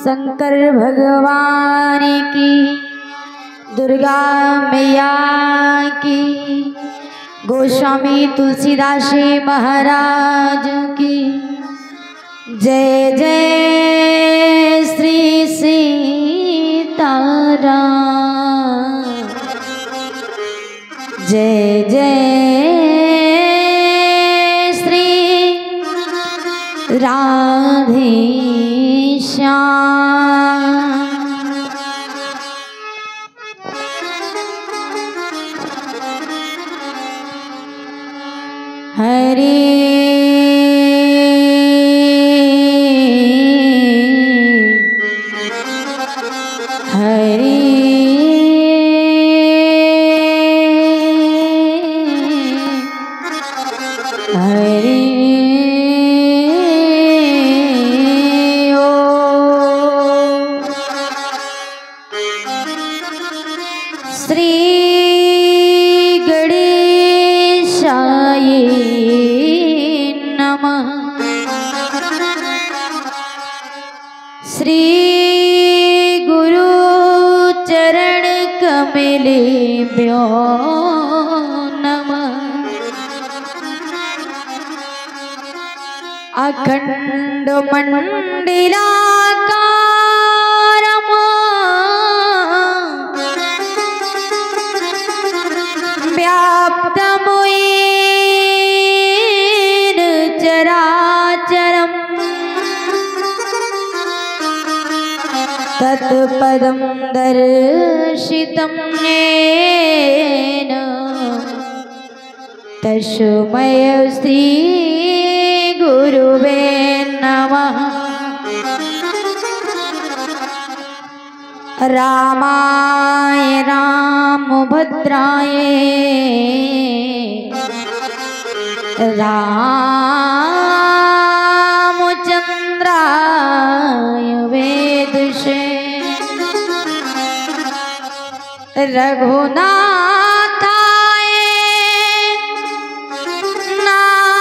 शंकर भगवान की, दुर्गा मैया की, गोस्वामी तुलसीदास महाराज की। जय जय श्री सीताराम, जय जय श्री राधे श्याम। हरे हरे हरे ओ श्री गणेशाय नमः। श्री गुरु चरण कमलेभ्यो नमः। अखंड मंडलाकारम् व्याप्तमुयेन चराचरम् तत्पदं दर्शितं येन तस्मै श्री गुरुवे नमः। रामाय रामभद्राय रामचंद्राय वेदसे रघुनाथाय नाथाय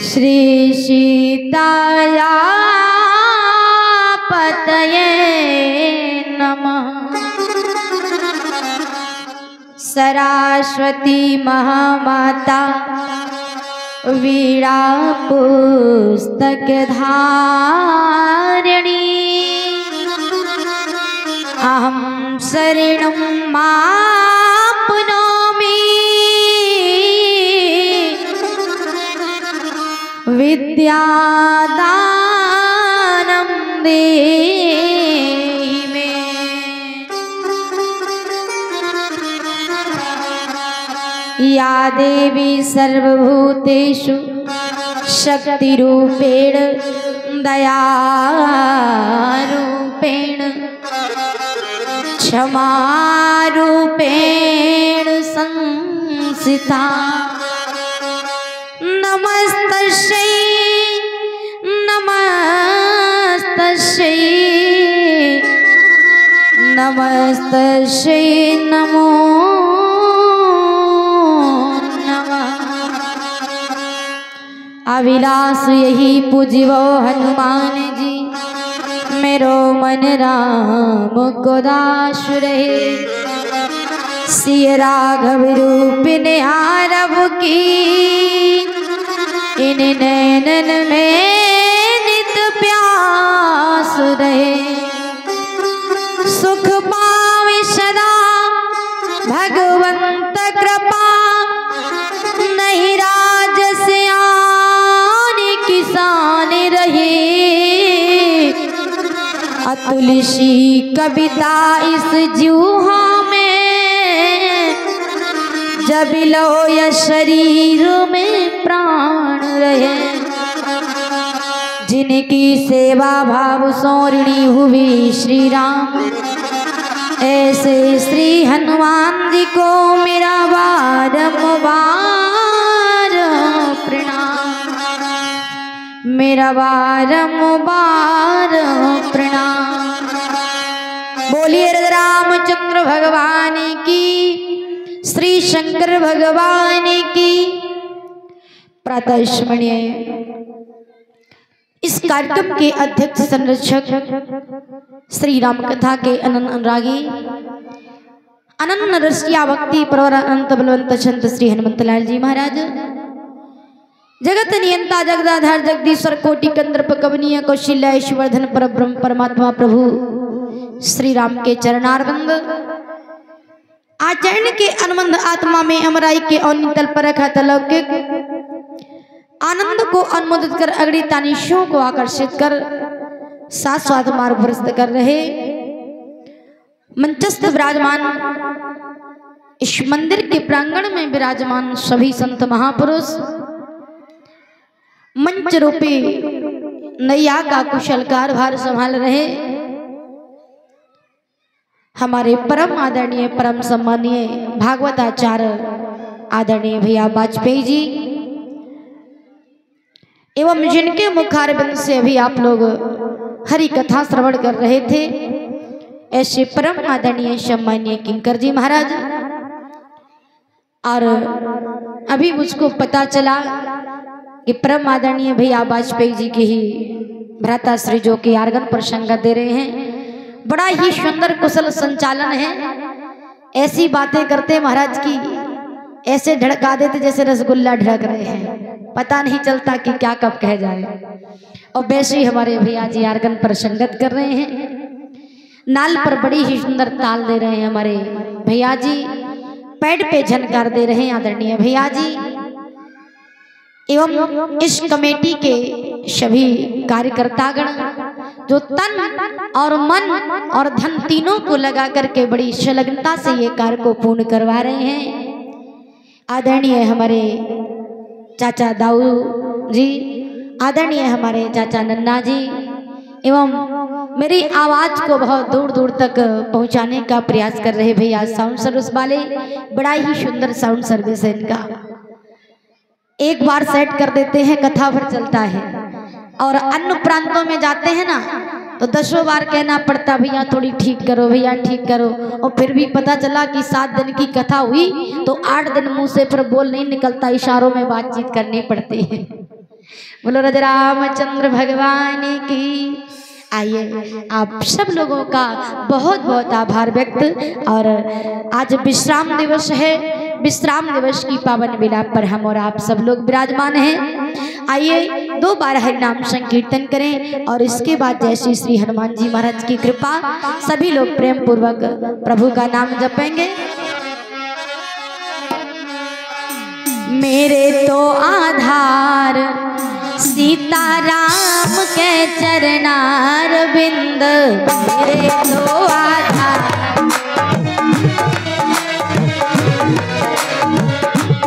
श्री सीतापतये नमः। सरस्वती महामाता वीणा पुस्तक धारिणी अहं शरणं माप्नोमि विद्यादानं देहि मे। या देवी सर्वभूतेषु शक्तिरूपेण दयारूपेण क्षमारूपेण संस्थिता नमस्तस्यै नमस्तस्यै नमस्तस्यै नमो अविलास यही पूजिवो हनुमान जी, मेरो मन राम को दास रहे। सिय राघव रूप निहारब की, इन नैनन में नित प्यास रहे। सुख पावे सदा भगवंत कृपा, नहीं राजस किसान रहे। अतुलसी कविता इस जूहा में, जब लो या शरीर में प्राण रहे। जिनकी सेवा भाव सौरणी हुई श्री राम, ऐसे श्री हनुमान जी को मेरा बारंबार प्रणाम, मेरा बारंबार प्रणाम। बोलिए रामचंद्र भगवान की, श्री शंकर भगवान की, प्रातः स्मरणीय इस कार्यक्रम के अध्यक्ष संरक्षक श्री राम कथा के अनंत अनुरागी अनंत रसिया भक्ति प्रवर अनंत बलवंत संत श्री हनुमंतलाल जी महाराज, जगत नियंता जगदाधार जगदीश्वर कोटि कंदर्प कवनीय कौशल्य ऐश्वर्धन पर ब्रह्म परमात्मा प्रभु श्री राम के चरणारविंद आचरण के अनुबंध आत्मा में अमराई के औनितल पर रखा तलौकिक आनंद को अनुमोदित कर अगड़ी तानिशों को आकर्षित कर शाश्वत मार्ग प्रस्त कर रहे मंचस्थ विराजमान इस मंदिर के प्रांगण में विराजमान सभी संत महापुरुष, मंच रूपी नैया का कुशल कारभार संभाल रहे हमारे परम आदरणीय परम सम्मानीय भागवताचार्य आदरणीय भैया वाजपेयी जी एवं जिनके मुखारबिंद से अभी आप लोग हरि कथा श्रवण कर रहे थे, ऐसे परम आदरणीय सम्मानीय किंकर जी महाराज। और अभी मुझको पता चला कि परम आदरणीय भैया वाजपेयी जी की ही भ्राताश्री जो कि आर्गन पर संगत दे रहे हैं, बड़ा ही सुंदर कुशल संचालन है। ऐसी बातें करते महाराज की ऐसे ढड़का देते जैसे रसगुल्ला ढड़क रहे हैं, पता नहीं चलता कि क्या कब कह जाए। और वैसे ही हमारे भैया जी आर्गन पर संगत कर रहे हैं, नाल पर बड़ी ही सुंदर ताल दे रहे हैं हमारे भैया जी, पैड पे झनकार दे रहे हैं आदरणीय भैया जी एवं इस कमेटी के सभी कार्यकर्तागण जो तन और मन और धन तीनों को लगा करके बड़ी संलग्नता से ये कार्य को पूर्ण करवा रहे हैं। आदरणीय हमारे चाचा दाऊ जी, आदरणीय हमारे चाचा नन्ना जी एवं मेरी आवाज को बहुत दूर दूर तक पहुंचाने का प्रयास कर रहे भैया साउंड सर्विस वाले, बड़ा ही सुंदर साउंड सर्विस है इनका। एक बार सेट कर देते हैं कथा भर चलता है, और अन्य प्रांतों में जाते हैं ना तो 10 बार कहना पड़ता भैया थोड़ी ठीक करो, भैया ठीक करो। और फिर भी पता चला कि 7 दिन की कथा हुई तो 8 दिन मुंह से फिर बोल नहीं निकलता, इशारों में बातचीत करनी पड़ती है। बोलो राजा रामचंद्र भगवान की। आइए आप सब लोगों का बहुत बहुत आभार व्यक्त। और आज विश्राम दिवस है, विश्राम दिवस की पावन बेला पर हम और आप सब लोग विराजमान हैं। आइए 2 बार हरि नाम संकीर्तन करें और इसके बाद जैसे श्री हनुमान जी महाराज की कृपा सभी लोग प्रेम पूर्वक प्रभु का नाम जपेंगे। मेरे तो आधार सीताराम के चरणार बिंद, मेरे तो आधार,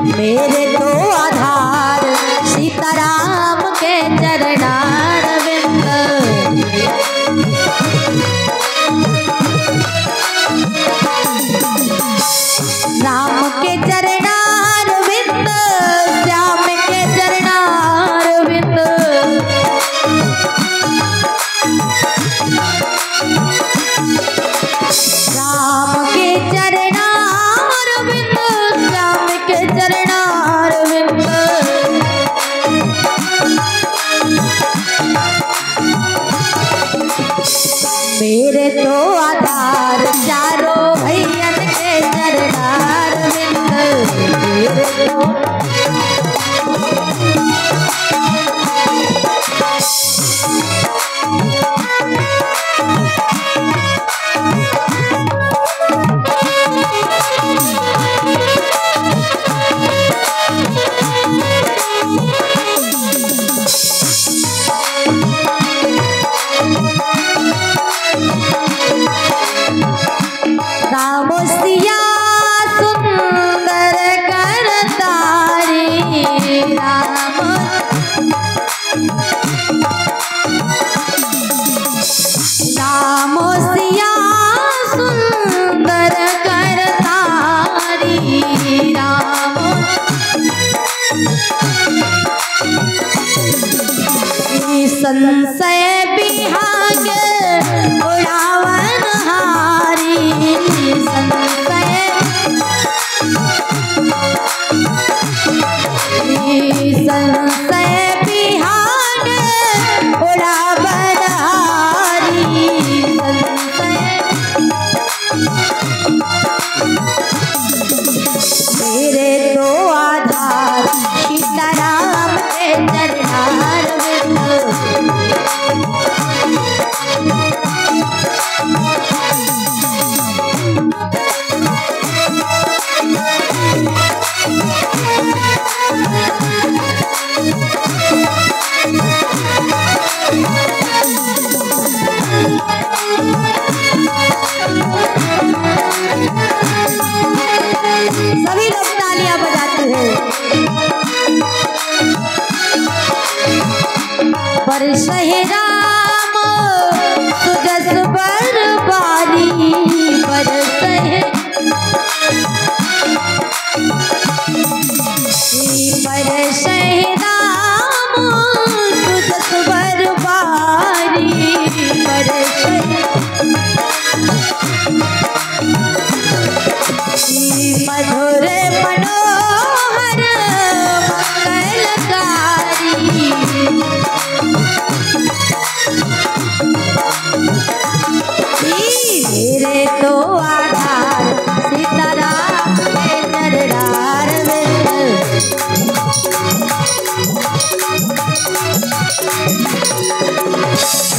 मेरे तो आधार सीताराम के चरणार बिंद। राम के चरणार बिंद, श्याम के चरणार बिंद, राम के चरणार बिंद, श्याम के चरणार बिंद। मेरे तो आधार चारों भैयन के चरणार बिंद, मेरे तो राम सिया सुंदर करतारी, राम राम सिया सुंदर करतारी, राम संशय बिहाग उड़ावन हारी, संशय बरसहि राम सुजस बरबारी, बरसहि बरसहि राम सुजस बरबारी, बरसहि मधुर मनोहर मंगलकारी, मेरे तो आधार सीताराम के दरबार में,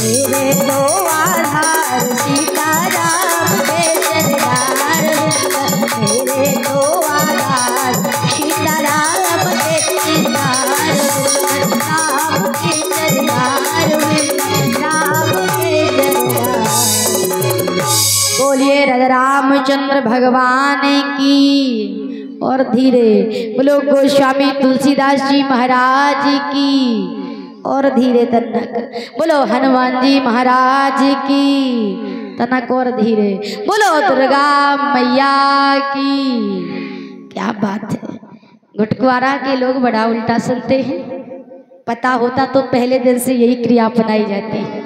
मेरे तो आधार सीताराम के दरबार में, मेरे तो आधार सीताराम के दरबार में, राम के दरबार में, राम के दरबार। बोलिए राजा रामचंद्र भगवान की। और धीरे बोलो गोस्वामी तुलसीदास जी महाराज की। और धीरे तनक बोलो हनुमान जी महाराज की। तनक और धीरे बोलो दुर्गा मैया की। क्या बात है, गुटकुआरा के लोग बड़ा उल्टा सुनते हैं। पता होता तो पहले दिन से यही क्रिया अपनाई जाती है।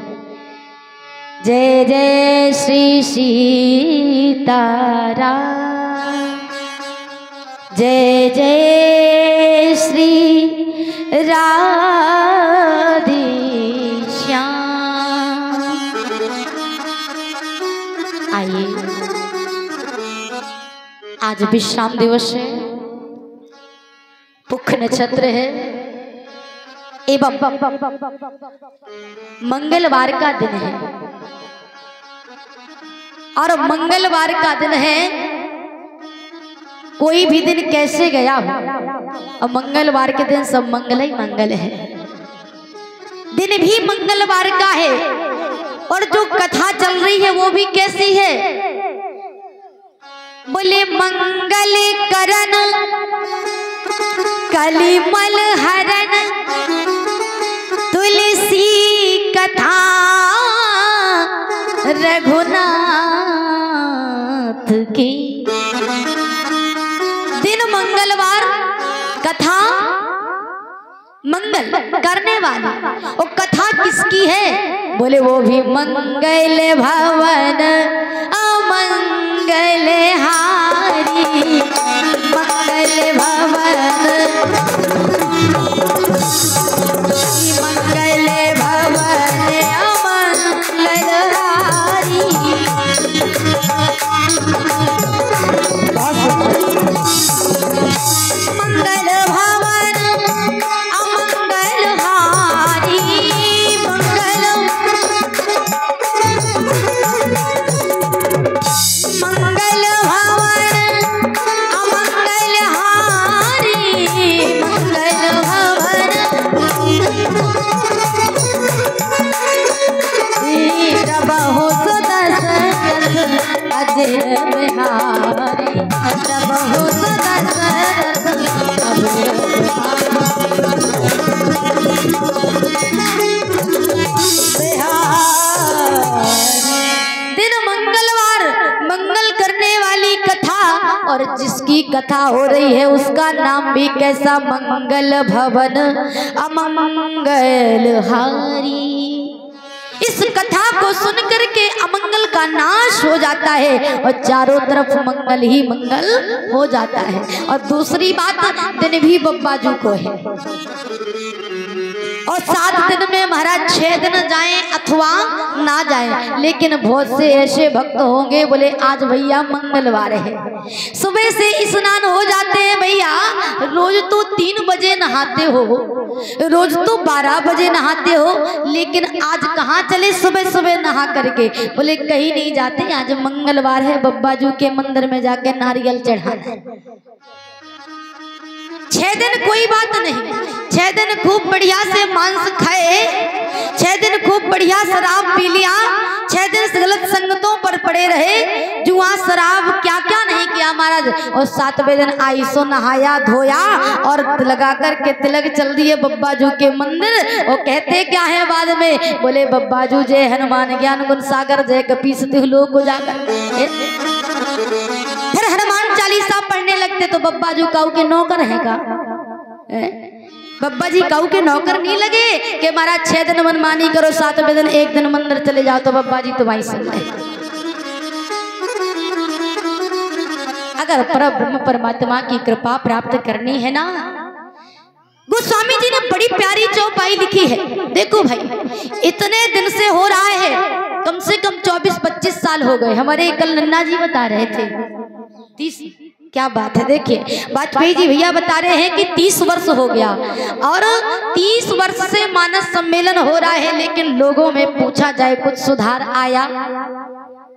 जय जय श्री सीताराम, जय जय श्री राधे श्याम। आइए, आज विश्राम दिवस है, पुख नक्षत्र है एवं मंगलवार का दिन है। और मंगलवार का दिन है, कोई भी दिन कैसे गया हो, और मंगलवार के दिन सब मंगल ही मंगल है। दिन भी मंगलवार का है और जो कथा चल रही है वो भी कैसी है। बोले मंगल करण कलिमल हरण तुलसी कथा रघुनाथ की। दिन मंगलवार, कथा मंगल करने वाली। और कथा किसकी है? बोले वो भी मंगल भवन अमंगल हारी, मंगल भवन मंगल भवन अमंगल हारी। मंगल भवन अमंगल हारी, मंगल मंगल भवन अमंगल हारी, मंगल भवन प्रभु सुदशरथ अजय बिहारी, प्रभु सुदशरथ अजय बिहारी। दिन मंगलवार, मंगल करने वाली कथा। और जिसकी कथा हो रही है उसका नाम भी कैसा, मंगल भवन अमंगल हारी। इस कथा को सुन करके अमंगल का नाश हो जाता है और चारों तरफ मंगल ही मंगल हो जाता है। और दूसरी बात, दिन भी बब्बाजू को है। और 7 दिन में महाराज 6 दिन जाएं अथवा ना जाएं, लेकिन बहुत से ऐसे भक्त होंगे बोले आज भैया मंगलवार है, सुबह से स्नान हो जाते हैं। भैया रोज तो 3 बजे नहाते हो, रोज तो 12 बजे नहाते हो, लेकिन आज कहाँ चले सुबह सुबह नहा करके? बोले कहीं नहीं जाते, आज मंगलवार है, बब्बाजू के मंदिर में जाके नारियल चढ़ाना। 6 दिन कोई बात नहीं, 6 दिन खूब बढ़िया से मांस खाए, 6 दिन खूब बढ़िया शराब पी लिया, 6 दिन गलत संगतों पर पड़े रहे, जुआ शराब क्या क्या नहीं किया गया महाराज। और 7वें दिन आई सो नहाया धोया और लगा करके तिलक चल दिए बब्बाजू के मंदिर। और कहते क्या है बाद में, बोले बब्बाजू जय हनुमान ज्ञान गुण सागर जय कपीस तिहु लोक उजागर। फिर हनुमान चालीसा पढ़ने लगते तो बब्बाजू काऊ के नौकर है का? बब्बा जी काऊ के नौकर नहीं लगे कि महाराज 6 दिन मनमानी करो, 7वें दिन 1 दिन मंदिर चले जाओ। तो बब्बा जी तुम्हारी सुन रहे। अगर परब्रह्म परमात्मा की कृपा प्राप्त करनी है ना, गोस्वामी जी ने बड़ी प्यारी चौपाई लिखी है। देखो भाई, इतने दिन से हो रहा है, कम से कम 24-25 साल हो गए। हमारे कल नन्ना जी बता रहे थे 30, क्या बात है। देखिए वाजपेयी जी भैया बता रहे हैं कि 30 वर्ष हो गया और 30 वर्ष से मानस सम्मेलन हो रहा है, लेकिन लोगों में पूछा जाए कुछ सुधार आया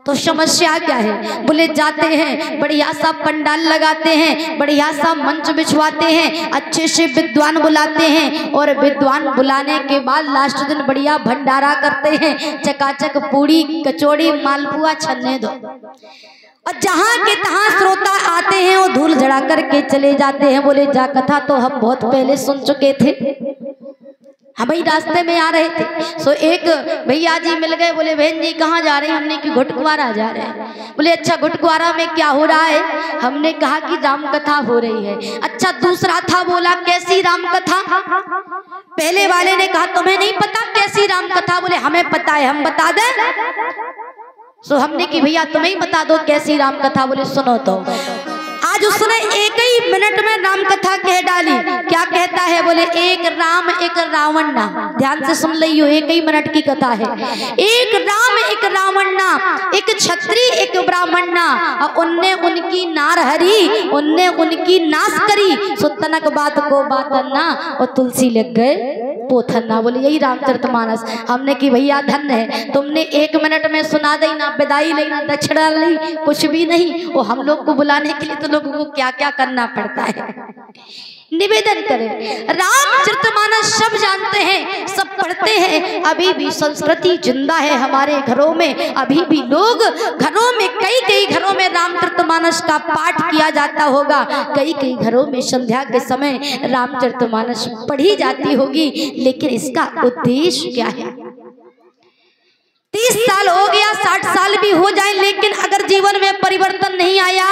तो समस्या क्या है? बोले जाते हैं बढ़िया सा पंडाल लगाते हैं, बढ़िया सा मंच बिछवाते हैं, अच्छे से विद्वान बुलाते हैं और विद्वान बुलाने के बाद लास्ट दिन बढ़िया भंडारा करते हैं, चकाचक पूड़ी कचौड़ी मालपुआ छन्ने दो। और जहाँ के तहाँ श्रोता आते हैं और धूल जड़ा करके चले जाते हैं। बोले जा कथा तो हम बहुत पहले सुन चुके थे, हम ही रास्ते में आ रहे थे। सो एक भैया जी मिल गए, बोले बहन जी कहाँ जा रहे हैं? हमने कि घुटकुआरा जा रहे हैं। बोले अच्छा घुटकुआरा में क्या हो रहा है? हमने कहा कि राम कथा हो रही है। अच्छा दूसरा था, बोला कैसी राम कथा? पहले वाले ने कहा तुम्हें नहीं पता कैसी राम कथा? बोले हमें पता है, हम बता दें। सो हमने कि भैया तुम्हें ही बता दो कैसी राम कथा। बोले सुनो तो। आज उसने एक ही मिनट में राम कथा कह डाली। क्या कहता है? बोले एक राम एक रावण ना। ध्यान से सुन लियो, एक ही मिनट की कथा है। एक राम एक रावण ना, एक छत्री एक ब्राह्मण ना, और उनने उनकी नार हरी, उनने उनकी नाश करी। सो तनक बात को बात ना, और तुलसी लग गए पोथन ना। बोले यही रामचरितमानस। हमने कि भैया धन्य है, तुमने 1 मिनट में सुना दी, ना विदाई ली ना दक्षिणा ली, कुछ भी नहीं। वो हम लोग को बुलाने के लिए तो लोगों को क्या क्या करना पड़ता है। निवेदन करें, रामचरितमानस सब जानते हैं, सब पढ़ते हैं। अभी भी संस्कृति जिंदा है हमारे घरों में। अभी भी लोग घरों में, कई घरों में रामचरितमानस का पाठ किया जाता होगा। कई घरों में संध्या के समय रामचरितमानस पढ़ी जाती होगी। लेकिन इसका उद्देश्य क्या है? 30 साल हो गया, 60 साल भी हो जाए, लेकिन अगर जीवन में परिवर्तन नहीं आया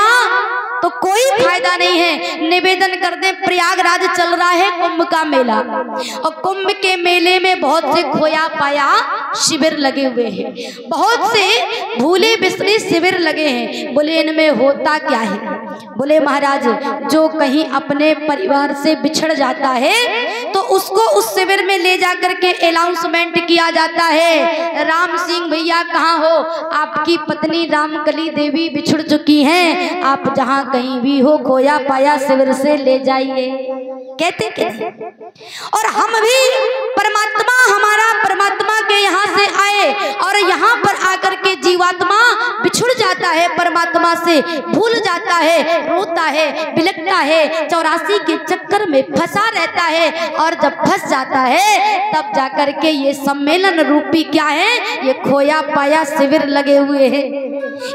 तो कोई फायदा नहीं है। निवेदन कर दे, प्रयागराज चल रहा है कुंभ का मेला, और कुंभ के मेले में बहुत से खोया पाया शिविर लगे हुए हैं, बहुत से भूले बिसरे शिविर लगे हैं। बोले इनमें होता क्या है? बोले महाराज जो कहीं अपने परिवार से बिछड़ जाता है तो उसको उस शिविर में ले जाकर के अनाउंसमेंट किया जाता है, राम सिंह भैया कहाँ हो? आपकी पत्नी रामकली देवी बिछड़ चुकी हैं, आप जहाँ कहीं भी हो खोया पाया शिविर से ले जाइए। कहते कहते और हम भी परमात्मा, हमारा परमात्मा के यहाँ से आए और यहाँ पर आकर के जीवात्मा बिछुड़ जाता है, परमात्मा से भूल जाता है, रोता है, बिलखता है, 84 के चक्कर में फंसा रहता है। और जब फंस जाता है तब जाकर के ये सम्मेलन रूपी क्या है? ये खोया पाया शिविर लगे हुए हैं।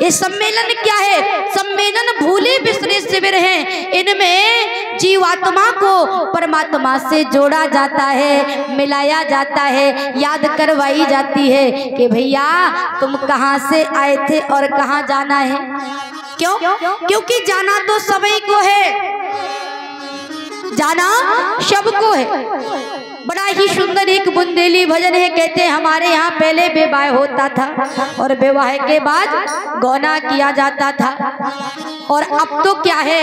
ये सम्मेलन क्या है? सम्मेलन भूले बिसरे शिविर हैं। इनमें जीवात्मा को परमात्मा से जोड़ा जाता है, मिलाया जाता है, याद करवाई जाती है कि भैया तुम कहाँ से आए थे और कहाँ जाना है। क्यों? क्योंकि जाना तो सभी को है, जाना सबको है। बड़ा ही सुंदर एक बुंदेली भजन है, कहते हैं हमारे यहाँ पहले विवाह होता था और विवाह के बाद गौना किया जाता था। और अब तो क्या है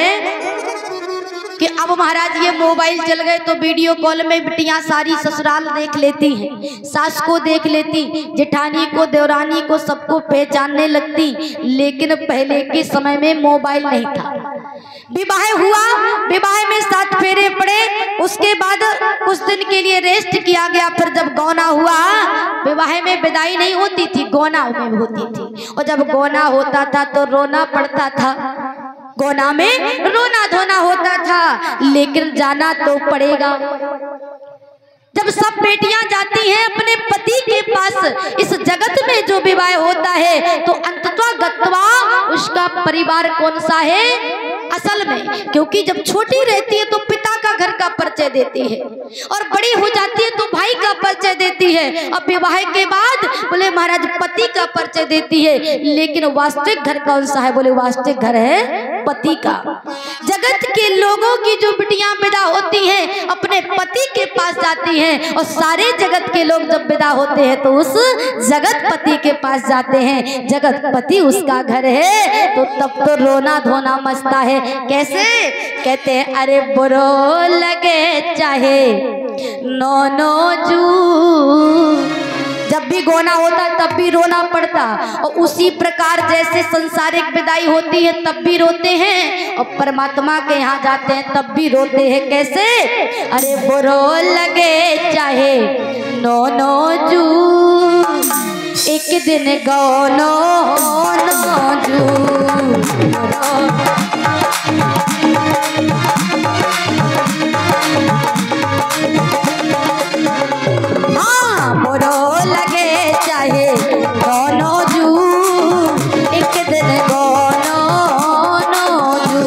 कि अब महाराज ये मोबाइल चल गए तो वीडियो कॉल में बिटियां सारी ससुराल देख लेती हैं, सास को देख लेती, जेठानी को, देवरानी को, सबको पहचानने लगती। लेकिन पहले के समय में मोबाइल नहीं था। विवाह हुआ, विवाह में 7 फेरे पड़े, उसके बाद कुछ दिन के लिए रेस्ट किया गया। फिर जब गौना हुआ, विवाह में विदाई नहीं होती थी, गौना में होती थी। और जब गौना होता था तो रोना पड़ता था, गौना में रोना धोना होता था, लेकिन जाना तो पड़ेगा। जब सब बेटियां जाती हैं अपने पति के पास, इस जगत में जो विवाह होता है तो अंततः गत्वा उसका परिवार कौन सा है असल में, क्योंकि जब छोटी रहती है तो पिता का घर का परिचय देती है और बड़ी हो जाती है तो भाई का परिचय देती है, अब विवाह के बाद बोले महाराज पति का परिचय देती है। लेकिन वास्तविक घर कौन सा है? बोले वास्तविक घर है पति का। जगत के लोगों की जो बिटियां विदा होती हैं अपने पति के पास जाती हैं और सारे जगत के लोग जब विदा होते हैं तो उस जगत पति के पास जाते हैं, जगत पति उसका घर है। तो तब तो रोना धोना मचता है। कैसे? कहते हैं अरे बुरो लगे चाहे नो जू, जब भी गोना होता तब भी रोना पड़ता, और उसी प्रकार जैसे संसारिक विदाई होती है तब भी रोते हैं और परमात्मा के यहाँ जाते हैं तब भी रोते हैं। कैसे? अरे बुरो लगे चाहे नो जू, एक दिन गोनो नो जू। हाँ बुरो लगे चाहे गोनो जू, एक दिन गोनो नो जू।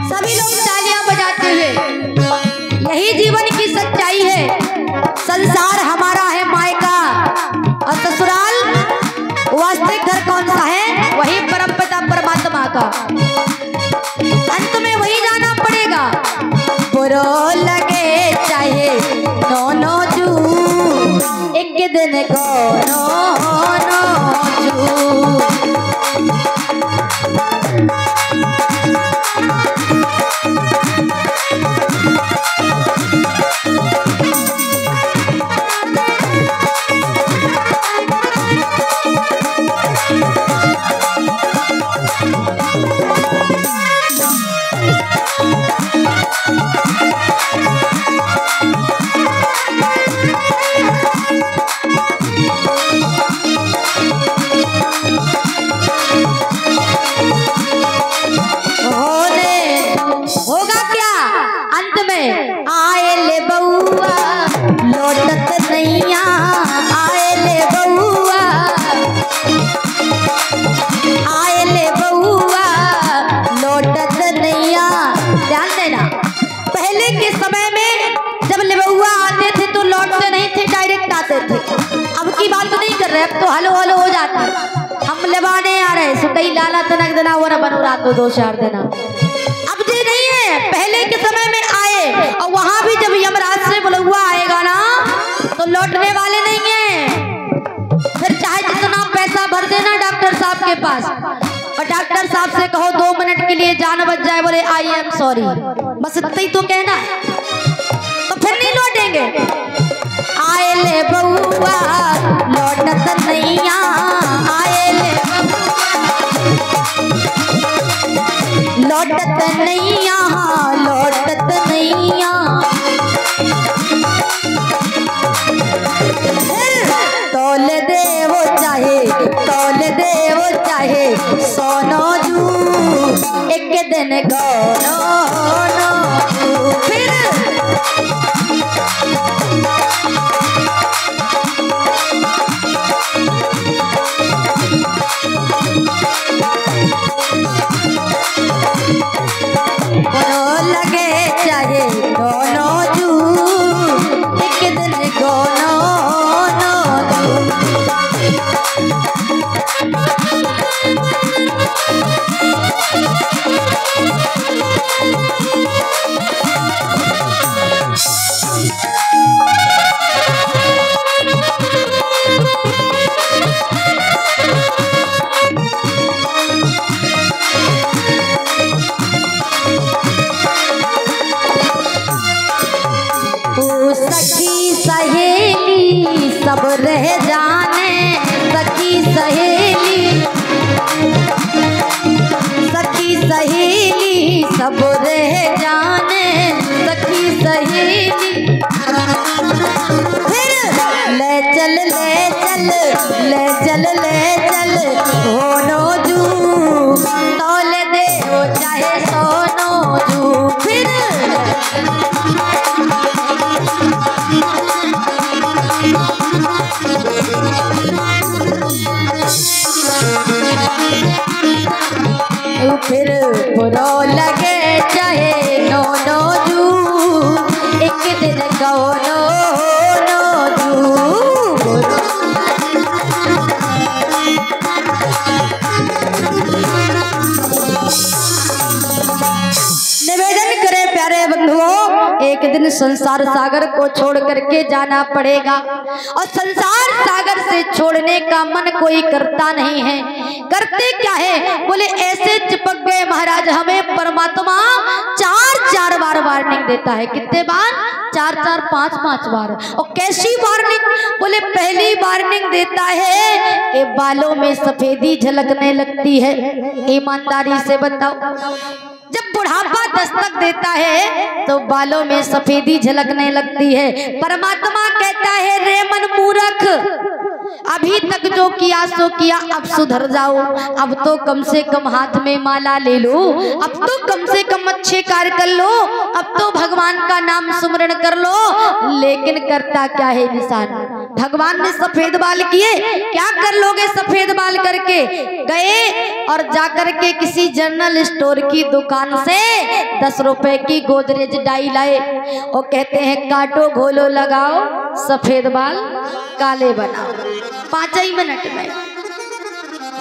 सभी लोग तालियां बजाते हुए, यही जीवन की सच्चाई है। संसार हमारा है मायका और ससुराल वास्तविक घर कौन सा है? वही परमपिता परमात्मा का। अंत में वही जाना पड़ेगा। बुरो लगे चाहे नो जू, एक दिन गोनो जू। होगा क्या अंत में? आए ले बउआ लौटत नैया, आए ले बउआ, आए ले बउआ लौटत नैया। ध्यान देना, पहले के समय में जब लेबुआ आते थे तो लौटते नहीं थे, डायरेक्ट आते थे। अब की बात तो नहीं कर रहे, अब तो हलो हलो हो जाता है। हम लेवाने आ रहे सुकई लाला तनक देना वो बनो रात को 2-4 देना। अब ये नहीं है, पहले के समय में आए और वहां भी जब यमराज से बुलवा आएगा ना तो लौटने वाले नहीं है। फिर चाहे जितना पैसा भर देना डॉक्टर साहब के पास और डॉक्टर साहब से कहो 2 मिनट के लिए जान बच जाए, बोले आई एम सॉरी, बस इतना ही तो कहना है, तो फिर नहीं लौटेंगे। आए ले बउआ लौटत नैया, आए ले लौटत नैया, लौटत नैया। तौल दे वो चाहे सोनो जू, एक दिन गोनो जू। फिर लगे चाहे गोनो जू, एक दिन गोनो जू। फिर बुरो लगे चाहे नो नो जू, एक दिन कहो नो नो जू। निवेदन करे प्यारे बंधुओं, एक दिन संसार सागर को छोड़ करके जाना पड़ेगा और संसार सागर से छोड़ने का मन कोई करता नहीं है। करते क्या है, बोले ऐसे चिपक गए महाराज हमें परमात्मा 4-4 बार वार्निंग देता है। कितने बार? 4-4 5-5 बार। और कैसी वार्निंग? बोले पहली वार्निंग देता है कि बालों में सफेदी झलकने लगती है। ईमानदारी से बताओ, जब बुढ़ापा दस्तक देता है तो बालों में सफेदी झलकने लगती है। परमात्मा कहता है रे मन मूर्ख, अभी तक जो किया सो किया, अब सुधर जाओ। अब तो कम से कम हाथ में माला ले लो, अब तो कम से कम अच्छे कार्य कर लो, अब तो भगवान का नाम सुमरण कर लो। लेकिन करता क्या है इंसान? भगवान ने सफेद बाल किए, क्या कर लोगे सफेद बाल करके? गए और जाकर के किसी जनरल स्टोर की दुकान से 10 रुपए की गोदरेज डाई लाए और कहते हैं काटो घोलो लगाओ सफेद बाल काले बनाओ। 5 ही मिनट में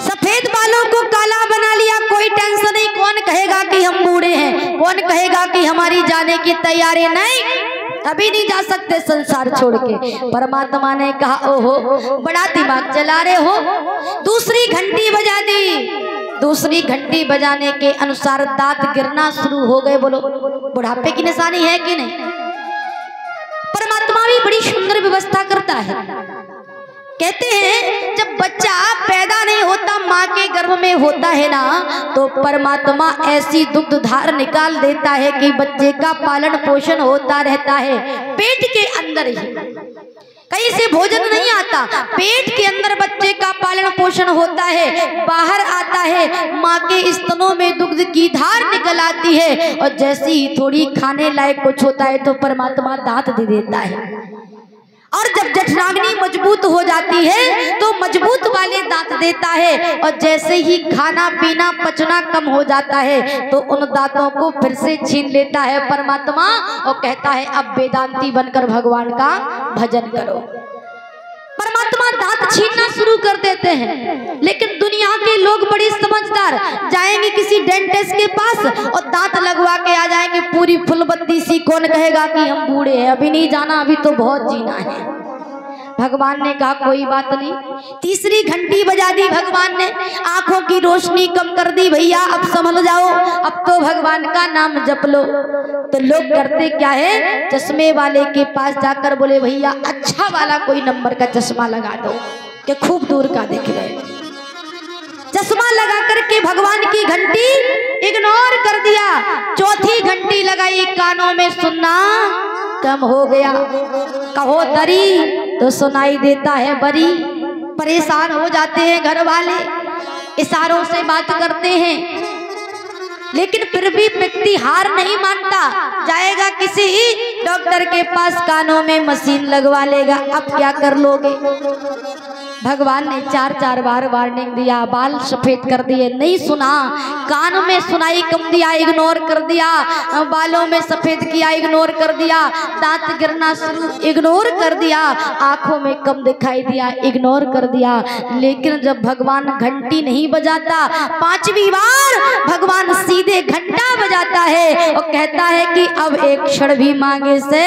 सफेद बालों को काला बना लिया। कोई टेंशन नहीं, कौन कहेगा कि हम बूढ़े हैं, कौन कहेगा कि हमारी जाने की तैयारी नहीं, अभी नहीं जा सकते संसार छोड़ के। परमात्मा ने कहा ओहो बड़ा दिमाग चला रहे हो। दूसरी घंटी बजा दी, दूसरी घंटी बजाने के अनुसार दांत गिरना शुरू हो गए। बोलो बुढ़ापे की निशानी है कि नहीं? परमात्मा भी बड़ी सुंदर व्यवस्था करता है। कहते हैं जब बच्चा पैदा नहीं होता, माँ के गर्भ में होता है ना, तो परमात्मा ऐसी दुग्ध धार निकाल देता है कि बच्चे का पालन पोषण होता रहता है पेट के अंदर ही। कहीं से भोजन नहीं आता, पेट के अंदर बच्चे का पालन पोषण होता है। बाहर आता है, माँ के स्तनों में दुग्ध की धार निकल आती है और जैसे ही थोड़ी खाने लायक कुछ होता है तो परमात्मा दांत दे देता है। और जब जठराग्नि मजबूत हो जाती है तो मजबूत वाले दांत देता है और जैसे ही खाना पीना पचना कम हो जाता है तो उन दांतों को फिर से छीन लेता है परमात्मा और कहता है अब वेदांती बनकर भगवान का भजन करो। परमात्मा दांत छीनना शुरू कर देते हैं। लेकिन दुनिया के लोग बड़ी समझदार, जाएंगे किसी डेंटिस्ट के पास और दांत लगवा के आ जाएंगे पूरी फुलबत्ती सी। कौन कहेगा कि हम बूढ़े हैं, अभी नहीं जाना, अभी तो बहुत जीना है। भगवान ने कहा कोई बात नहीं। तीसरी घंटी बजा दी भगवान ने, आंखों की रोशनी कम कर दी, भैया अब संभल जाओ, अब तो भगवान का नाम जप लो। तो लोग करते क्या है, चश्मे वाले के पास जाकर बोले भैया अच्छा वाला कोई नंबर का चश्मा लगा दो कि खूब दूर का दिख रहे। चश्मा लगा करके भगवान की घंटी इग्नोर कर दिया। चौथी घंटी लगाई, कानों में सुनना कम हो गया। कहो दरी तो सुनाई देता है बरी। परेशान हो जाते हैं घर वाले, इशारों से बात करते हैं, लेकिन फिर भी व्यक्ति हार नहीं मानता, जाएगा किसी डॉक्टर के पास, कानों में मशीन लगवा लेगा। अब क्या कर लोगे? भगवान ने 4-4 बार वार्निंग दिया, बाल सफेद कर दिए, नहीं सुना। कान में सुनाई कम दिया, इग्नोर कर दिया। बालों में सफेद किया, इग्नोर कर दिया। दांत गिरना शुरू, इग्नोर कर दिया। आंखों में कम दिखाई दिया, इग्नोर कर दिया। लेकिन जब भगवान घंटी नहीं बजाता, 5वीं बार भगवान सीधे घंटा बजाता है और कहता है कि अब एक क्षण भी मांगे से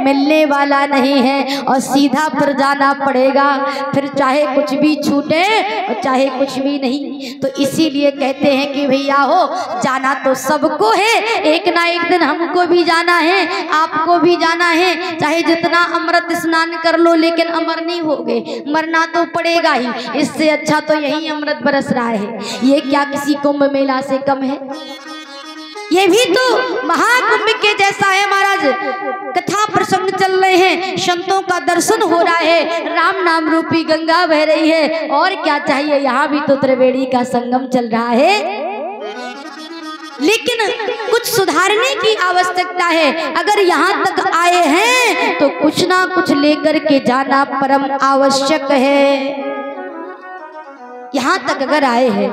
मिलने वाला नहीं है और सीधा पर जाना पड़ेगा, फिर चाहे कुछ भी छूटे और चाहे कुछ भी नहीं। तो इसीलिए कहते हैं कि भैया हो जाना तो सबको है, एक ना एक दिन हमको भी जाना है, आपको भी जाना है। चाहे जितना अमृत स्नान कर लो लेकिन अमर नहीं होगे, मरना तो पड़ेगा ही। इससे अच्छा तो यही अमृत बरस रहा है, ये क्या किसी कुंभ मेला से कम है? ये भी तो महाकुंभ के जैसा है महाराज। कथा प्रसंग चल रहे हैं, संतों का दर्शन हो रहा है, राम नाम रूपी गंगा बह रही है, और क्या चाहिए? यहाँ भी तो त्रिवेणी का संगम चल रहा है। लेकिन कुछ सुधारने की आवश्यकता है। अगर यहाँ तक आए हैं तो कुछ ना कुछ लेकर के जाना परम आवश्यक है। यहाँ तक अगर आए हैं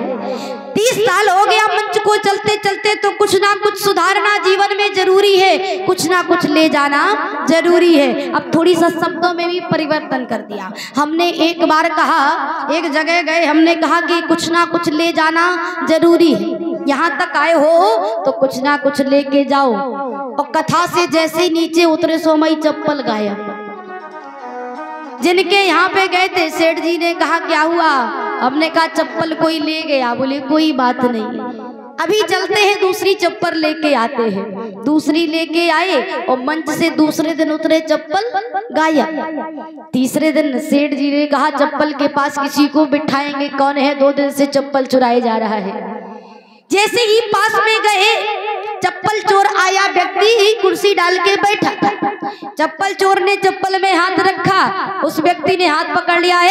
30 साल हो गया मंच को चलते चलते, तो कुछ ना कुछ सुधारना जीवन में जरूरी है, कुछ ना कुछ ले जाना जरूरी है। अब थोड़ी सा शब्दों में भी परिवर्तन कर दिया हमने। एक बार कहा, एक जगह गए, हमने कहा कि कुछ ना कुछ ले जाना जरूरी है, यहाँ तक आए हो तो कुछ ना कुछ लेके जाओ। और कथा से जैसे ही नीचे उतरे सोमई चप्पल गायब। जिनके यहाँ पे गए थे सेठ जी ने कहा क्या हुआ? हमने कहा चप्पल कोई ले गया। बोले कोई बात नहीं, अभी चलते हैं दूसरी चप्पल लेके आते हैं। दूसरी लेके आए और मंच से दूसरे दिन उतरे, चप्पल गायब। तीसरे दिन सेठ जी ने कहा चप्पल के पास किसी को बिठाएंगे, कौन है 2 दिन से चप्पल चुराए जा रहा है। जैसे ही पास में गए, चप्पल चोर आया, व्यक्ति कुर्सी डाल के बैठा। चप्पल चोर ने चप्पल में हाथ रखा, उस व्यक्ति ने हाथ पकड़ लिया।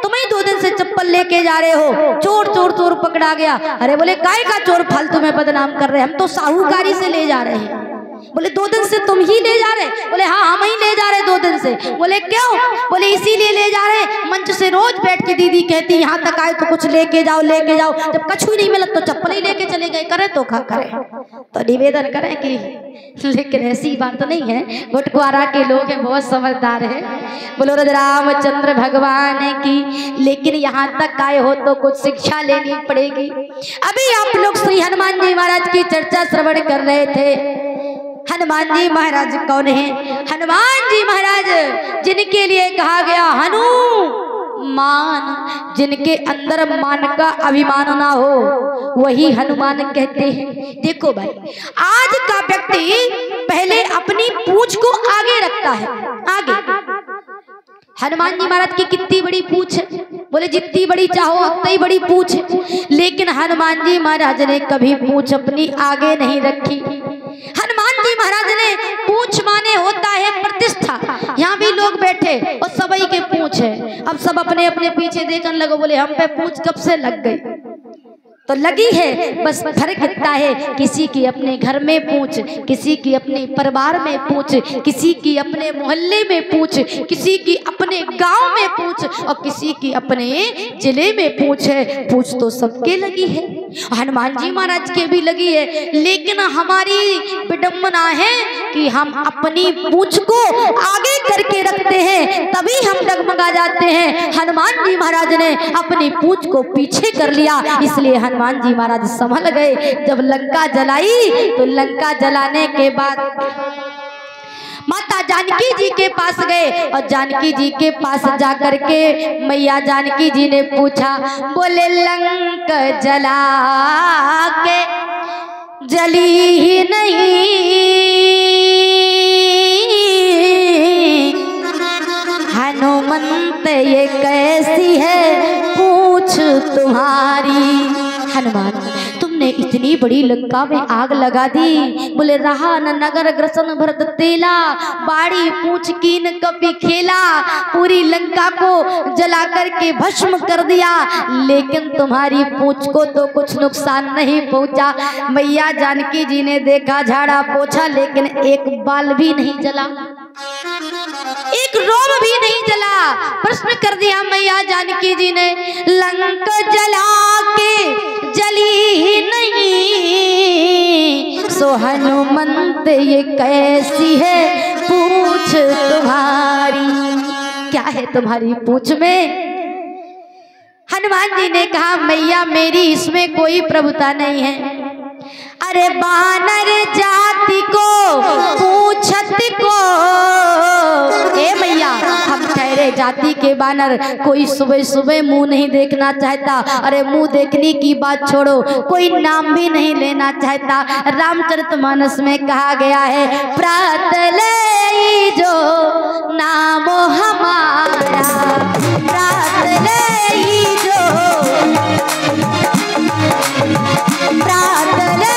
तुम्हें 2 दिन से चप्पल लेके जा रहे हो, चोर चोर चोर पकड़ा गया। अरे बोले काय का चोर, फालतू में बदनाम कर रहे, हम तो साहूकारी से ले जा रहे हैं। बोले 2 दिन से तुम ही ले जा रहे? बोले हाँ हम ही ले जा रहे 2 दिन से। बोले क्यों? बोले इसीलिए ले जा रहे, मंच से रोज बैठ के दीदी कहती यहाँ तक आए तो कुछ लेके जाओ लेके जाओ, जब कछु नहीं मिला तो चप्पल ही लेके चले गए। करे तो खा करे तो निवेदन करें कि, लेकिन ऐसी बात नहीं है, गुटकुआरा के लोग हैं, बहुत समझदार है। बोलो रामचंद्र भगवान की। लेकिन यहाँ तक आए हो तो कुछ शिक्षा लेनी पड़ेगी। अभी आप लोग श्री हनुमान जी महाराज की चर्चा श्रवण कर रहे थे। हनुमान जी महाराज कौन है? हनुमान जी महाराज जिनके लिए कहा गया हनुमान, जिनके अंदर मान का अभिमान ना हो वही हनुमान कहते हैं। देखो भाई, आज का व्यक्ति पहले अपनी पूंछ को आगे रखता है, आगे। हनुमान जी महाराज की कितनी बड़ी पूंछ है? बोले जितनी बड़ी चाहो उतनी बड़ी पूंछ है। लेकिन हनुमान जी महाराज ने कभी पूंछ अपनी आगे नहीं रखी। हनुमान जी महाराज ने पूंछ माने होता है प्रतिष्ठा। यहाँ भी लोग बैठे और सबई के पूंछ है, अब सब अपने अपने पीछे देखने लगो। बोले हम पे पूंछ कब से लग गई? तो लगी है, बस फर्क इतना है, किसी की अपने घर में पूंछ, किसी की अपने परिवार में पूंछ, किसी की अपने मोहल्ले में पूंछ, किसी की अपने गांव में पूंछ और किसी की अपने जिले में पूंछ है। पूंछ तो सबके लगी है, हनुमान जी महाराज के भी लगी है। लेकिन हमारी विडंबना है कि हम अपनी पूंछ को आगे करके रखते हैं, तभी हम डगमगा जाते हैं। हनुमान जी महाराज ने अपनी पूंछ को पीछे कर लिया, इसलिए हनुमान जी महाराज संभल गए। जब लंका जलाई तो लंका जलाने के बाद माता जानकी जी के पास गए और जानकी जी के पास जाकर के मैया जानकी जी ने पूछा, बोले लंका जला के जली ही नहीं, हनुमंत ये कैसी है पूछ तुम्हारी। हनुमान तुमने इतनी बड़ी लंका में आग लगा दी। बोले रहा न नगर ग्रसन भरत तेला, बाड़ी पूछ कीन कभी खेला, पूरी लंका को जला करके भस्म कर दिया, लेकिन तुम्हारी पूंछ को तो कुछ नुकसान नहीं पहुंचा। मैया जानकी जी ने देखा, झाड़ा पोछा, लेकिन एक बाल भी नहीं जला, एक रोम भी नहीं जला। प्रश्न कर दिया मैया जानकी जी ने, लंका जला के जली ही नहीं, सो हनुमंत ये कैसी है पूंछ तुम्हारी। क्या है तुम्हारी पूंछ में? हनुमान जी ने कहा, मैया मेरी इसमें कोई प्रभुता नहीं है। अरे बानर जाति को पूछत को, ए मैया हम ठहरे जाति के बानर, कोई सुबह सुबह मुंह नहीं देखना चाहता। अरे मुंह देखने की बात छोड़ो, कोई नाम भी नहीं लेना चाहता। रामचरितमानस में कहा गया है, प्रात ले जो नामो हमारा, प्रात ले जो, प्रात ले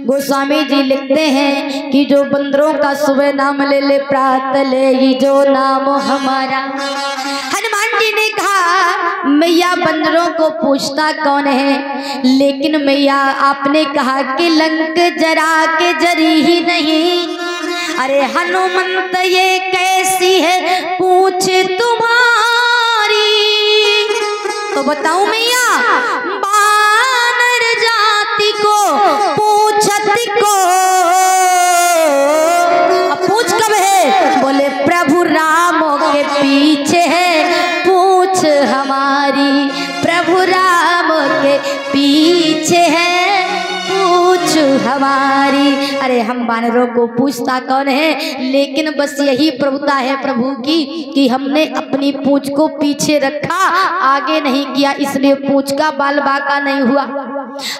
गोस्वामी जी लिखते हैं कि जो बंदरों का सुबह नाम ले ले प्रात ले ही जो नाम हमारा। हनुमान जी ने कहा मैया बंदरों को पूछता कौन है, लेकिन मैया आपने कहा कि लंक जरा के जरी ही नहीं। अरे हनुमंत ये कैसी है पूछ तुम्हारी, तो बताऊं मैया बानर जाति को पूछत को। अब पूछ कब है, बोले प्रभु राम के पीछे है पूछ हमारी, प्रभु राम के पीछे है पूछ हमारी। अरे हम बानरों को पूछता कौन है, लेकिन बस यही प्रभुता है प्रभु की कि हमने अपनी पूंछ को पीछे रखा, आगे नहीं किया, इसलिए पूंछ का बाल बांका नहीं हुआ।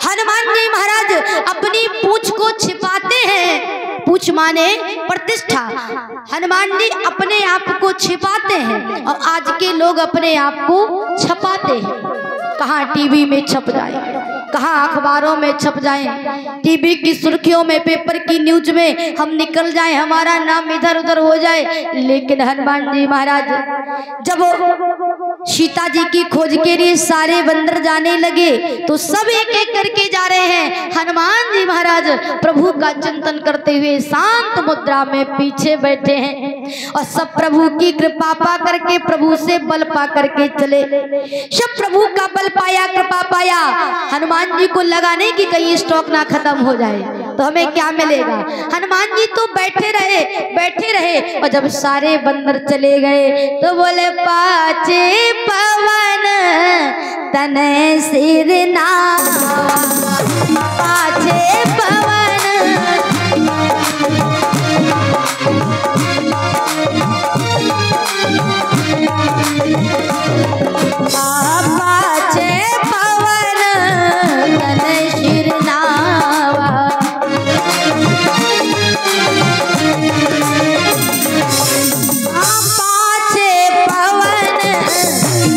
हनुमान जी महाराज अपनी पूंछ को छिपाते हैं, पूंछ माने प्रतिष्ठा। हनुमान जी अपने आप को छिपाते हैं और आज के लोग अपने आप को छपाते हैं। कहाँ टीवी में छप जाए, कहाँ अखबारों में छप जाएं, टीवी की सुर्खियों में, पेपर की न्यूज में हम निकल जाएं, हमारा नाम इधर उधर हो जाए। लेकिन हनुमान जी महाराज जब सीता जी की खोज के लिए सारे बंदर जाने लगे तो सब एक एक करके जा रहे हैं। हनुमान जी महाराज प्रभु का चिंतन करते हुए शांत मुद्रा में पीछे बैठे हैं और सब प्रभु की कृपा पा करके, प्रभु से बल पा करके चले। सब प्रभु का बल पाया, कृपा पाया। हनुमान जी को लगाने की कहीं स्टॉक ना खत्म हो जाए तो हमें क्या मिलेगा। हनुमान जी तो बैठे रहे और जब सारे बंदर चले गए तो बोले पाचे पवन तनय सिर नावा, पाचे पवन पाचे पवन तनय सिर नावा। पाचे पवन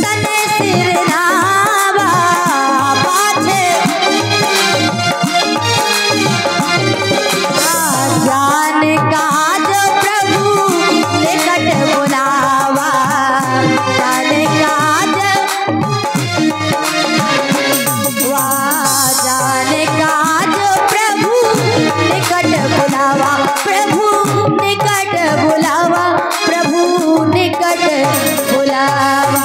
तनय सिर नावा, पाचे जान का जो प्रभु निकट बुलावा, जान का जान का जो प्रभु निकट बुलावा, प्रभु निकट बुलावा, प्रभु निकट बुलावा।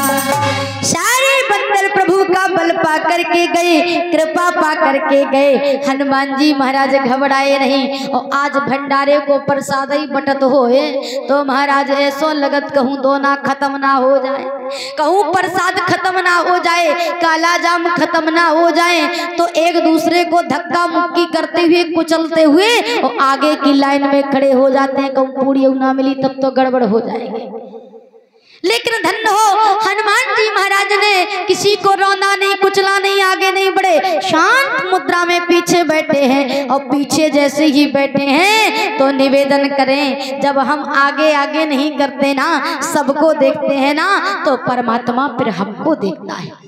सारे बंदर प्रभु का बल पा करके गए, कृपा पा करके गए। हनुमान जी महाराज घबराए नहीं और आज भंडारे को प्रसाद ही बटत होए तो महाराज ऐसो लगत कहूँ दोना खत्म ना हो जाए, कहूँ प्रसाद खत्म ना हो जाए, काला जाम खत्म ना हो जाए तो एक दूसरे को धक्का मुक्की करते हुए कुचलते हुए और आगे की लाइन में खड़े हो जाते हैं। कहूँ पूरी ना मिली तब तो गड़बड़ हो जाएगी। लेकिन धन्य हो हनुमान जी महाराज ने किसी को रौंदा नहीं, कुचला नहीं, आगे नहीं बढ़े, शांत मुद्रा में पीछे बैठे हैं। और पीछे जैसे ही बैठे हैं तो निवेदन करें, जब हम आगे आगे नहीं करते ना, सबको देखते हैं ना, तो परमात्मा फिर हमको देखता है।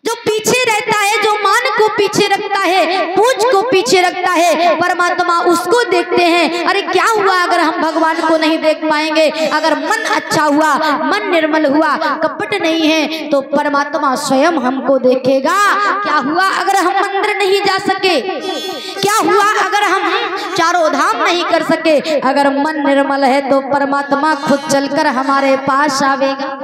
जो पीछे रहता है, जो मान को पीछे रखता है, पूंछ को पीछे रखता है, परमात्मा उसको देखते हैं। अरे क्या हुआ अगर हम भगवान को नहीं देख पाएंगे, अगर मन अच्छा हुआ, मन निर्मल हुआ, कपट नहीं है तो परमात्मा स्वयं हमको देखेगा। क्या हुआ अगर हम मंदिर नहीं जा सके, क्या हुआ अगर हम चारों धाम नहीं कर सके, अगर मन निर्मल है तो परमात्मा खुद चलकर हमारे पास आवेगा।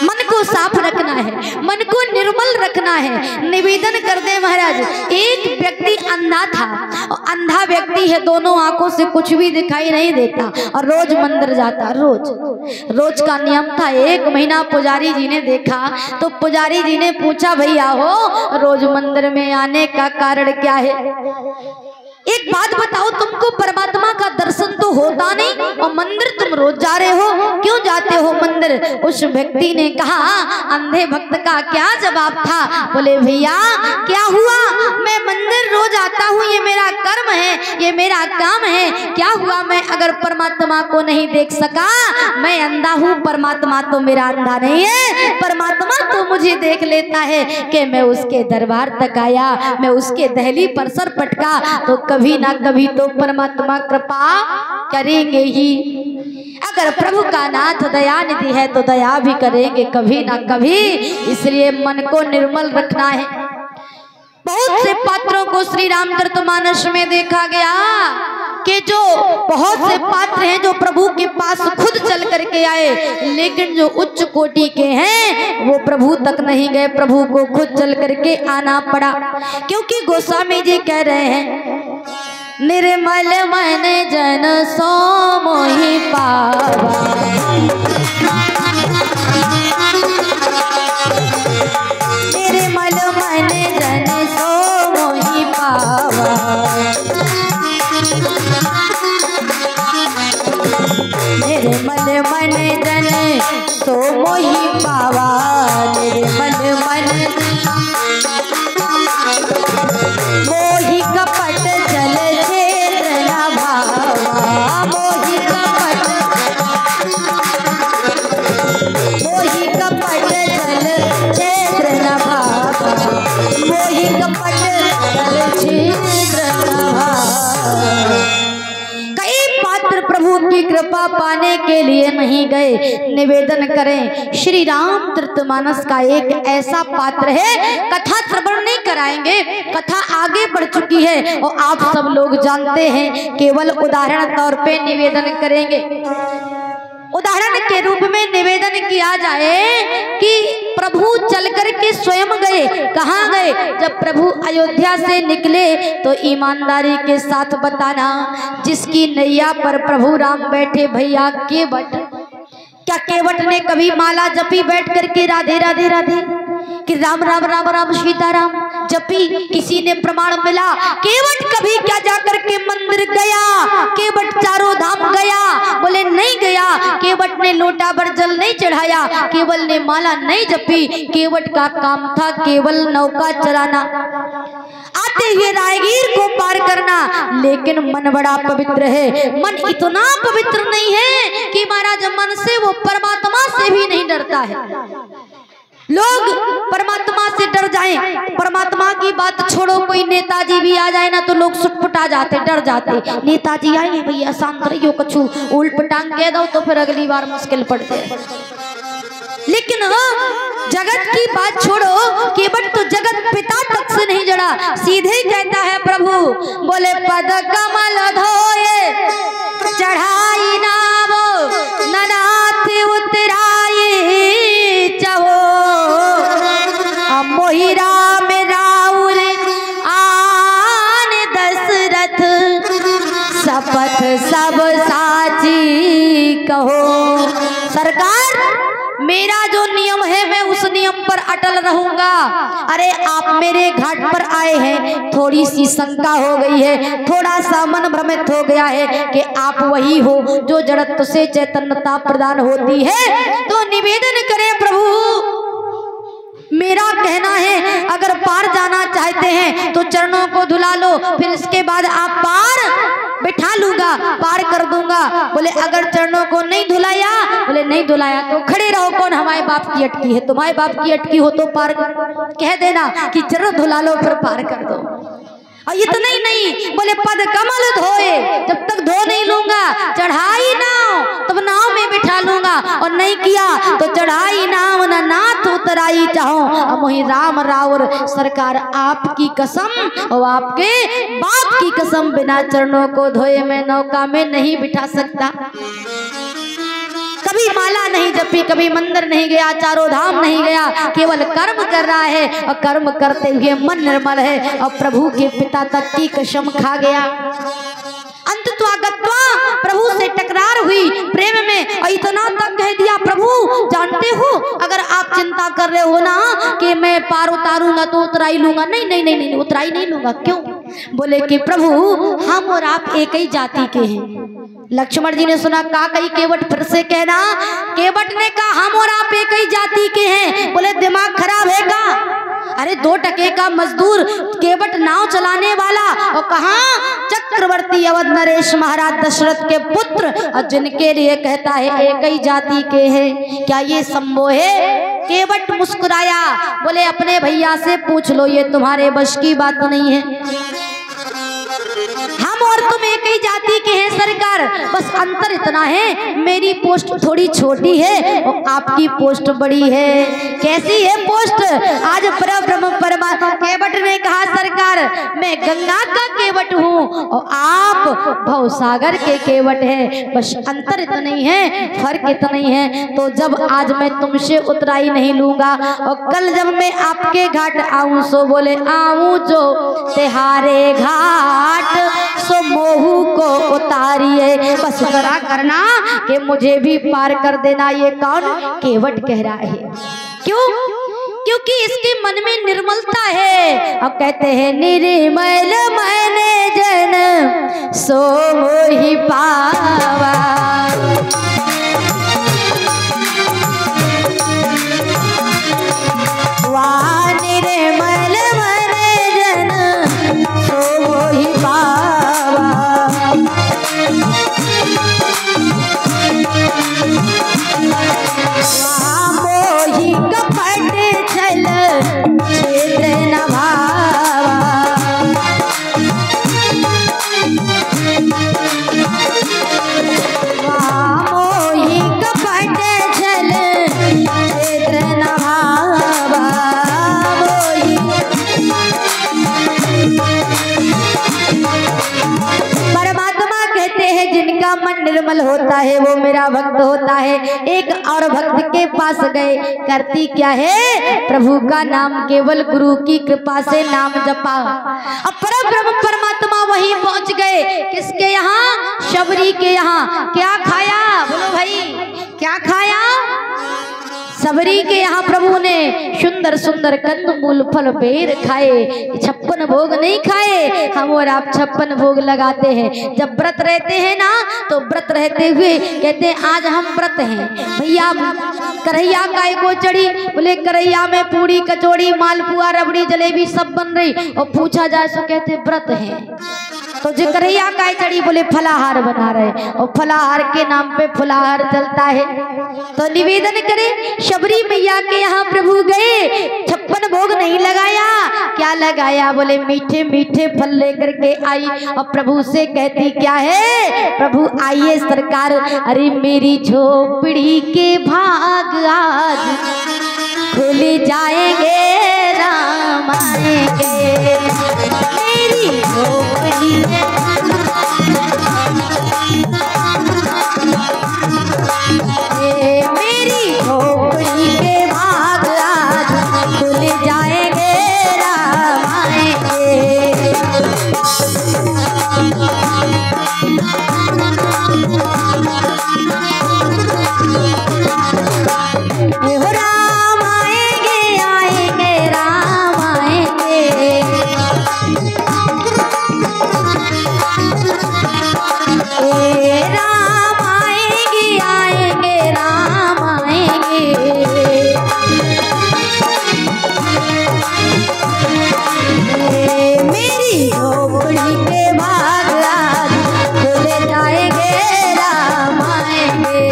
मन को साफ रखना है, मन को निर्मल रखना है। निवेदन कर दे महाराज, एक व्यक्ति अंधा था और अंधा व्यक्ति है, दोनों आंखों से कुछ भी दिखाई नहीं देता और रोज मंदिर जाता, रोज का नियम था। एक महीना पुजारी जी ने देखा तो पुजारी जी ने पूछा, भैया हो रोज मंदिर में आने का कारण क्या है? एक बात बताओ, तुमको परमात्मा का दर्शन तो होता नहीं और मंदिर तुम रोज जा रहे हो, क्यों जाते हो मंदिर? उस व्यक्ति ने कहा, अंधे भक्त का क्या जवाब था? बोले भैया क्या हुआ, मैं मंदिर रोज आता हूँ, ये मेरा कर्म है, ये ये मेरा काम है। क्या हुआ मैं अगर परमात्मा को नहीं देख सका? मैं अंधा हूँ, परमात्मा तो मेरा अंधा नहीं है। परमात्मा तो मुझे देख लेता है कि मैं उसके दरबार तक आया, मैं उसके दहली पर सर पटका, तो कभी ना कभी तो परमात्मा कृपा करेंगे ही। अगर प्रभु का नाथ दया निधि है तो दया भी करेंगे कभी ना कभी। इसलिए मन को निर्मल रखना है। बहुत से पात्रों को श्री रामचरितमानस में देखा गया कि जो बहुत से पात्र हैं जो प्रभु के पास खुद चल करके आए, लेकिन जो उच्च कोटि के हैं वो प्रभु तक नहीं गए, प्रभु को खुद चल करके आना पड़ा। क्योंकि गोस्वामी जी कह रहे हैं, निर्मल मन जन सो मोहि पावा, निर्मल मन जन सो मोहि पावा, निर्मल मन जन सो मोहि पावा, निर्मल मन मोहि कपट जल क्षेत्र न भावा, मोहि कपट जल क्षेत्र न भावा, मोहि कपट जल क्षेत्र न भावा। प्रभु की कृपा पाने के लिए नहीं गए। निवेदन करें, श्री रामचरितमानस का एक ऐसा पात्र है, कथा श्रवण नहीं कराएंगे, कथा आगे बढ़ चुकी है और आप सब लोग जानते हैं। केवल उदाहरण तौर पे निवेदन करेंगे। उदाहरण के रूप में निवेदन किया जाए कि प्रभु चलकर के स्वयं गए। कहाँ गए? जब प्रभु अयोध्या से निकले तो ईमानदारी के साथ बताना, जिसकी नैया पर प्रभु राम बैठे भैया केवट, क्या केवट ने कभी माला जपी बैठ करके राधे राधे राधे, कि राम राम राम राम सीताराम जपी? किसी ने प्रमाण मिला? केवट कभी क्या जाकर के मंदिर गया? केवट चारों धाम गया? बोले नहीं गया। केवट ने लोटा भर जल नहीं चढ़ाया, केवल ने माला नहीं जपी। केवट का काम था केवल नौका चलाना, आते हुए रायगीर को पार करना। लेकिन मन बड़ा पवित्र है। मन इतना पवित्र नहीं है कि महाराज मन से वो परमात्मा से भी नहीं डरता है। लोग परमात्मा से डर जाएं, परमात्मा की बात छोड़ो, कोई नेताजी भी आ जाए ना तो लोग सुटपुटा जाते, डर जाते। नेताजी आए भैया शांत रहियो, कछु उल्ट पटांग कह दो तो फिर अगली बार मुश्किल पड़ते। लेकिन जगत की बात छोड़ो, केवट तो जगत पिता तक से नहीं जड़ा, सीधे कहता है प्रभु, बोले पद कमल धोए चढ़ाई नाम ननाथ उतराई चहो, मोहि राम राउर आन दशरथ शपथ सब साची कहो। सरकार, मेरा जो नियम है मैं उस नियम पर अटल रहूंगा। अरे आप मेरे घाट पर आए हैं, थोड़ी सी शंका हो गई है, थोड़ा सा मन भ्रमित हो गया है कि आप वही हो जो जड़त्व से चैतन्यता प्रदान होती है। तो निवेदन करें प्रभु, मेरा कहना है अगर पार जाना चाहते हैं तो चरणों को धुला लो, फिर इसके बाद आप पार बिठा लूंगा, पार कर दूंगा। बोले अगर चरणों को नहीं धुलाया? बोले नहीं धुलाया तो खड़े रहो, कौन हमारे बाप की अटकी है? तुम्हारे बाप की अटकी हो तो पार कह देना कि चरण धुला लो फिर पार कर दो। और इतना ही नहीं, बोले पद कमल धोए, जब तक धो नहीं लूंगा चढ़ाई नाव तब नाव में बिठा लूंगा, और नहीं किया तो चढ़ाई नाव न नाथ उतराई चाहो, मोहि राम राउर। सरकार आपकी कसम और आपके बाप की कसम, बिना चरणों को धोए मैं नौका में नहीं बिठा सकता। कभी माला नहीं जपी, कभी मंदिर नहीं गया, चारों धाम नहीं गया, केवल कर्म कर रहा है और कर्म करते हुए मन निर्मल है और प्रभु के पिता तक की कसम खा गया। अंतत्वा गत्वा प्रभु से टकरार हुई प्रेम में, और इतना तक कह दिया, प्रभु जानते हो अगर आप चिंता कर रहे हो ना कि मैं पार उतारूंगा तो उतराई लूंगा, नहीं नहीं नहीं नहीं उतराई नहीं लूंगा। क्यों? बोले कि प्रभु हम और आप एक ही जाति के हैं। लक्ष्मण जी ने सुना, कहा कही केवट फिर से कहना। केवट ने कहा हम और आप एक ही जाति के हैं। बोले दिमाग खराब है का? अरे 2 टके का मजदूर, केवट नाव चलाने वाला, और कहा चक्रवर्ती अवध नरेश महाराज दशरथ के पुत्र, और जिनके लिए कहता है एक ही जाति के हैं, क्या ये संभव है? केवट मुस्कुराया, बोले अपने भैया से पूछ लो, ये तुम्हारे बस की बात नहीं है। हम और तुम एक ही जाति के हैं सरकार, बस अंतर इतना है मेरी पोस्ट थोड़ी छोटी है और आपकी पोस्ट बड़ी है। कैसी है पोस्ट? आज परब्रह्म परमात्मा केवट ने कहा सरकार मैं गंगा का केवट हूँ और आप भवसागर के केवट है, बस अंतर इतना ही है, फर्क इतना ही है। तो जब आज मैं तुमसे उतराई नहीं लूंगा और कल जब मैं आपके घाट आऊं, सो बोले आऊं जो तिहारे घाट, सो मोहू को उतारिए, बस इतना करना कि मुझे भी पार कर देना। ये कौन? केवट कह रहा है। क्यों? क्योंकि इसके मन में निर्मलता है। अब कहते हैं निर्मल मन जन सो ही पावा, वाह निर्मल मन जन सो ही पावा, मोही कपट छल छेद न भावा, मोही कपट छल छेद न भावा, परमात्मा कहते हैं जिनका मन निर्मल होता है वो मेरा भक्त होता है। एक और भक्त के पास गए, करती क्या है? प्रभु का नाम, केवल गुरु की कृपा से नाम जपा। अब परब्रह्म परमात्मा वहीं पहुंच गए। किसके यहाँ? शबरी के यहाँ। क्या खाया? बोलो भाई, क्या खाया? सबरी के यहाँ प्रभु ने सुंदर सुंदर कंदमूल फल बेर खाए, 56 भोग नहीं खाए। हम और आप 56 भोग लगाते हैं जब व्रत रहते हैं ना, तो व्रत रहते हुए कहते हैं आज हम व्रत हैं भैया, करैया काय को चढ़ी, बोले करैया में पूरी कचौड़ी मालपुआ रबड़ी जलेबी सब बन रही, और पूछा जाए तो कहते व्रत हैं। तो जो करैया काय चढ़ी, बोले फलाहार बना रहे, और फलाहार के नाम पे फलाहार चलता है। तो निवेदन करें, शबरी मैया के यहाँ प्रभु गए, 56 भोग नहीं लगाया। क्या लगाया? बोले मीठे मीठे फल लेकर के आई, और प्रभु से कहती क्या है? प्रभु आइए सरकार, अरे मेरी झोपड़ी के भाग आज खुल जाएंगे, राम आएंगे, मेरी झोपड़ी मेरी झोपड़ी के भाग आज खुल जाएंगे, राम आएंगे। राम आएंगे, आएंगे, राम आएंगे, राम आएंगे, आएंगे, राम आएंगे, मेरी झोपड़ी के भाग आज खुल जाएंगे, राम आएंगे।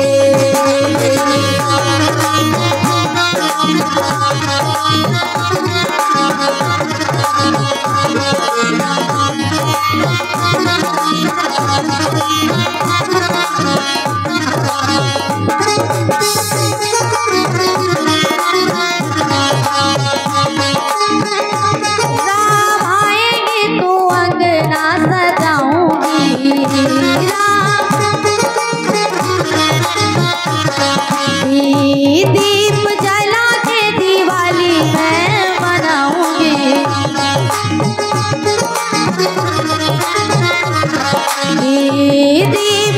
राम आएंगे तो अंगना सजाऊंगी, दीप जला के दिवाली मैं मनाऊंगी, दीप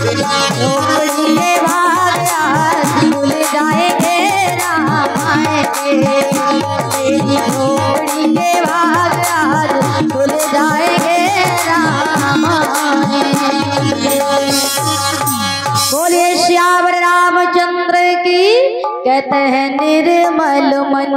झोपड़ी के भाग आज खुल जाएंगे राम आएंगे, तेरी झोपड़ी के भाग आज खुल जाएंगे राम आएंगे। बोलिए श्यावर रामचंद्र की। कहते हैं निर्मल मन